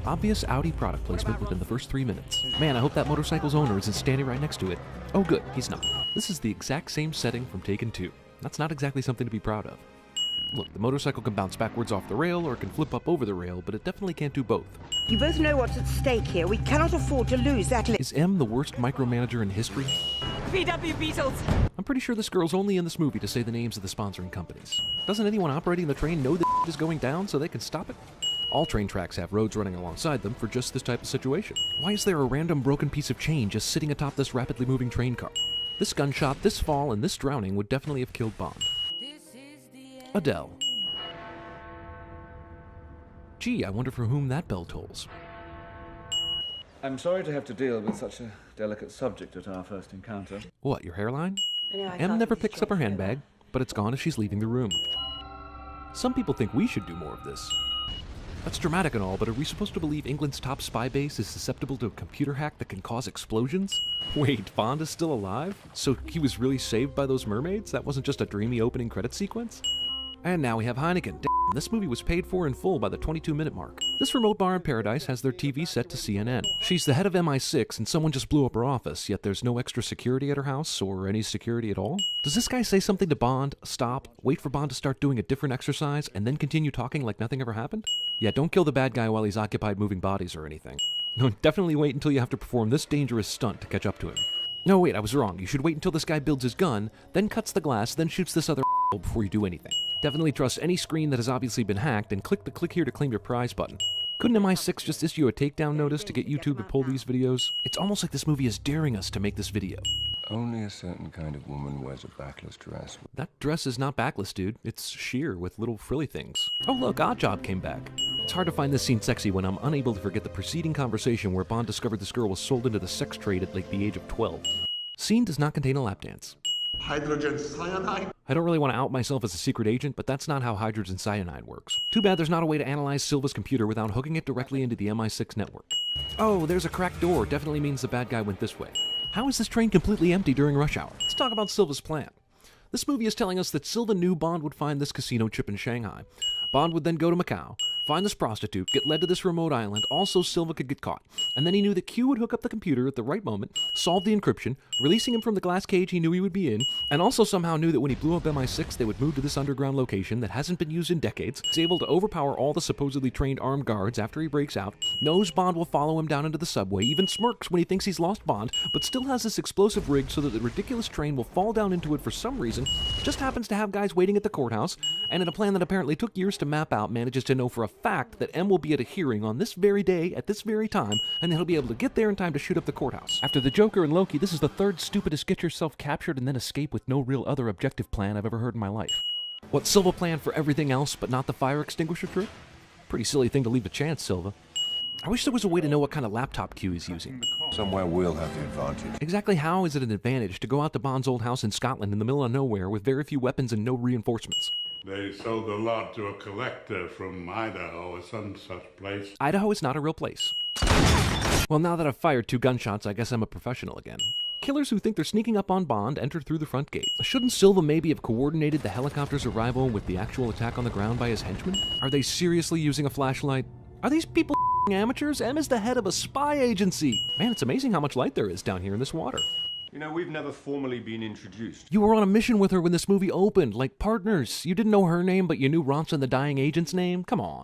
Obvious Audi product placement within the first 3 minutes. Man, I hope that motorcycle's owner isn't standing right next to it. Oh good, he's not. This is the exact same setting from Taken 2. That's not exactly something to be proud of. Look, the motorcycle can bounce backwards off the rail or it can flip up over the rail, but it definitely can't do both. You both know what's at stake here. We cannot afford to lose that. Is M the worst micromanager in history? VW Beetles! I'm pretty sure this girl's only in this movie to say the names of the sponsoring companies. Doesn't anyone operating the train know that is going down so they can stop it? All train tracks have roads running alongside them for just this type of situation. Why is there a random broken piece of chain just sitting atop this rapidly moving train car? This gunshot, this fall, and this drowning would definitely have killed Bond. Adele. Gee, I wonder for whom that bell tolls. I'm sorry to have to deal with such a delicate subject at our first encounter. What, your hairline? M never picks up her handbag, but it's gone as she's leaving the room. Some people think we should do more of this. That's dramatic and all, but are we supposed to believe England's top spy base is susceptible to a computer hack that can cause explosions? Wait, Bond is still alive? So he was really saved by those mermaids? That wasn't just a dreamy opening credit sequence? And now we have Heineken. Damn, this movie was paid for in full by the 22-minute mark. This remote bar in Paradise has their TV set to CNN. She's the head of MI6 and someone just blew up her office, yet there's no extra security at her house, or any security at all? Does this guy say something to Bond, stop, wait for Bond to start doing a different exercise, and then continue talking like nothing ever happened? Yeah, don't kill the bad guy while he's occupied moving bodies or anything. No, definitely wait until you have to perform this dangerous stunt to catch up to him. No, wait, I was wrong. You should wait until this guy builds his gun, then cuts the glass, then shoots this other before you do anything. Definitely trust any screen that has obviously been hacked and click the click here to claim your prize button. Couldn't MI6 just issue a takedown notice to get YouTube to pull these videos? It's almost like this movie is daring us to make this video. Only a certain kind of woman wears a backless dress. That dress is not backless, dude. It's sheer with little frilly things. Oh look, Oddjob came back. It's hard to find this scene sexy when I'm unable to forget the preceding conversation where Bond discovered this girl was sold into the sex trade at like the age of 12. Scene does not contain a lap dance. Hydrogen cyanide? I don't really want to out myself as a secret agent, but that's not how hydrogen cyanide works. Too bad there's not a way to analyze Silva's computer without hooking it directly into the MI6 network. Oh, there's a cracked door. Definitely means the bad guy went this way. How is this train completely empty during rush hour? Let's talk about Silva's plan. This movie is telling us that Silva knew Bond would find this casino chip in Shanghai. Bond would then go to Macau, find this prostitute, get led to this remote island, also Silva could get caught. And then he knew that Q would hook up the computer at the right moment, solve the encryption, releasing him from the glass cage he knew he would be in, and also somehow knew that when he blew up MI6, they would move to this underground location that hasn't been used in decades, is able to overpower all the supposedly trained armed guards after he breaks out, knows Bond will follow him down into the subway, even smirks when he thinks he's lost Bond, but still has this explosive rig so that the ridiculous train will fall down into it for some reason, just happens to have guys waiting at the courthouse, and in a plan that apparently took years to map out, manages to know for a fact that M will be at a hearing on this very day, at this very time, and he'll be able to get there in time to shoot up the courthouse. After the Joker and Loki, this is the third stupidest get yourself captured and then escape with no real other objective plan I've ever heard in my life. What, Silva planned for everything else but not the fire extinguisher trick? Pretty silly thing to leave a chance, Silva. I wish there was a way to know what kind of laptop Q he's using. Somewhere we'll have the advantage. Exactly how is it an advantage to go out to Bond's old house in Scotland in the middle of nowhere with very few weapons and no reinforcements? They sold the lot to a collector from Idaho or some such place. Idaho is not a real place. Well, now that I've fired 2 gunshots, I guess I'm a professional again. Killers who think they're sneaking up on Bond enter through the front gate. Shouldn't Silva maybe have coordinated the helicopter's arrival with the actual attack on the ground by his henchmen? Are they seriously using a flashlight? Are these people amateurs? M is the head of a spy agency. Man, it's amazing how much light there is down here in this water. You know, we've never formally been introduced. You were on a mission with her when this movie opened, like partners. You didn't know her name, but you knew Ronson the dying agent's name? Come on.